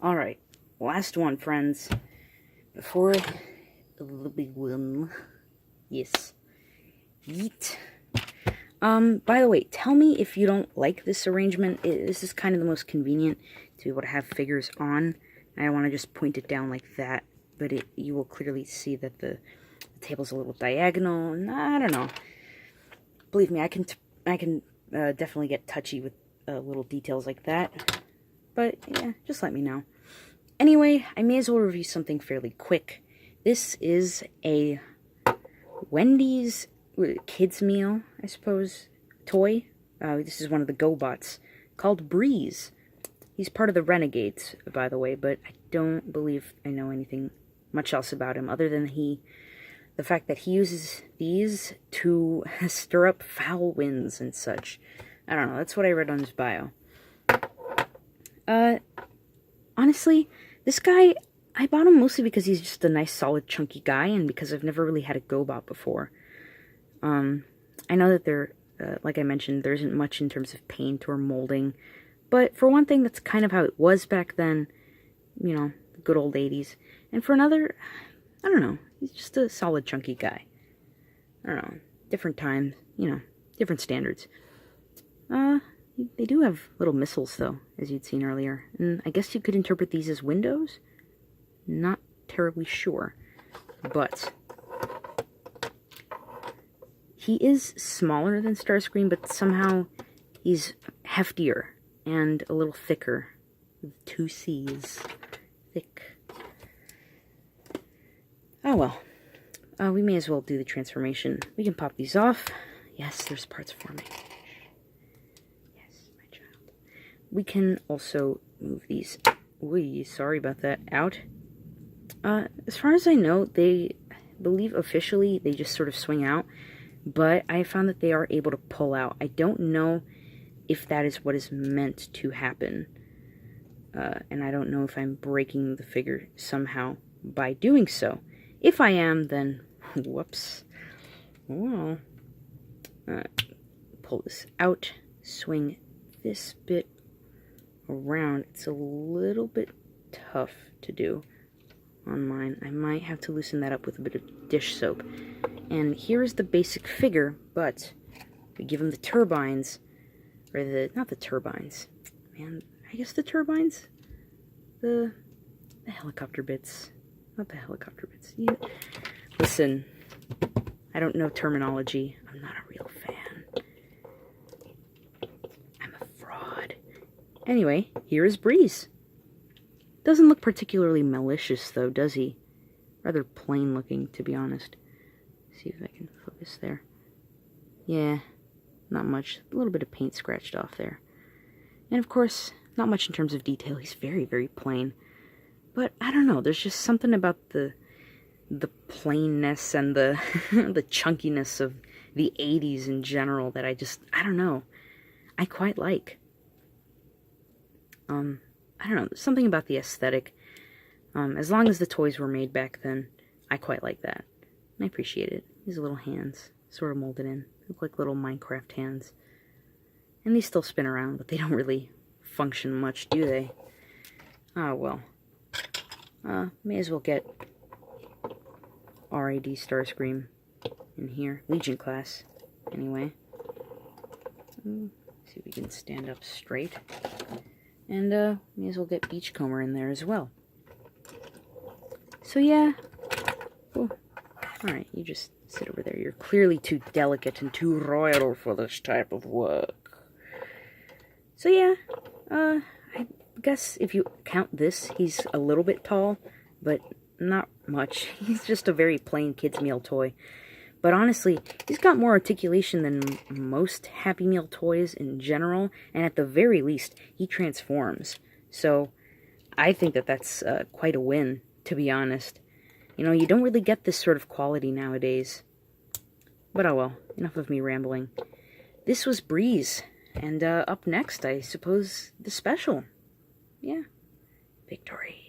Alright, last one, friends. Before the big one. Yes. Yeet. By the way, tell me if you don't like this arrangement. This is kind of the most convenient to be able to have figures on. I don't want to just point it down like that, but you will clearly see that the table's a little diagonal, and I don't know. Believe me, I can definitely get touchy with little details like that. But yeah, just let me know. Anyway, I may as well review something fairly quick. This is a Wendy's kids meal, I suppose, toy. This is one of the Gobots called Breez. He's part of the Renegades, by the way, but I don't believe I know anything much else about him other than the fact that he uses these to stir up foul winds and such. I don't know, that's what I read on his bio. Honestly, this guy, I bought him mostly because he's just a nice, solid, chunky guy, and because I've never really had a Gobot before. I know that there, like I mentioned, there isn't much in terms of paint or molding, but for one thing, that's kind of how it was back then, you know, the good old 80s. And for another, I don't know, he's just a solid, chunky guy. I don't know, different times, you know, different standards. They do have little missiles, though, as you'd seen earlier. And I guess you could interpret these as windows? Not terribly sure. But he is smaller than Starscream, but somehow he's heftier and a little thicker. With 2 C's. Thick. Oh well. We may as well do the transformation. We can pop these off. Yes, there's parts forming. We can also move these, sorry about that, out. As far as I know, they believe officially they just sort of swing out, but I found that they are able to pull out. I don't know if that is what is meant to happen, and I don't know if I'm breaking the figure somehow by doing so. If I am, then whoops. Well, pull this out, swing this bit around. It's a little bit tough to do on mine. I might have to loosen that up with a bit of dish soap. And here is the basic figure, but we give him the turbines, or not the turbines, man, I guess the turbines? The helicopter bits. Not the helicopter bits. Yeah. Listen, I don't know terminology. I'm not a real fan. Anyway, here is Breez. Doesn't look particularly malicious, though, does he? Rather plain looking, to be honest. Let's see if I can focus there. Yeah, not much. A little bit of paint scratched off there. And of course, not much in terms of detail. He's very, very plain. But I don't know, there's just something about the plainness and the the chunkiness of the 80s in general that I don't know, I quite like. I don't know, something about the aesthetic. As long as the toys were made back then, I quite like that. And I appreciate it. These little hands, sort of molded in. Look like little Minecraft hands. And these still spin around, but they don't really function much, do they? Ah, well. May as well get RAD Starscream in here. Legion class, anyway. See if we can stand up straight. And, may as well get Beachcomber in there as well. So, yeah. Oh, alright, you just sit over there. You're clearly too delicate and too royal for this type of work. So, yeah. I guess if you count this, he's a little bit tall, but not much. He's just a very plain kids' meal toy. But honestly, he's got more articulation than most Happy Meal toys in general, and at the very least, he transforms. So, I think that that's quite a win, to be honest. You know, you don't really get this sort of quality nowadays. But oh well, enough of me rambling. This was Breez, and up next, I suppose, the special. Yeah. Victory.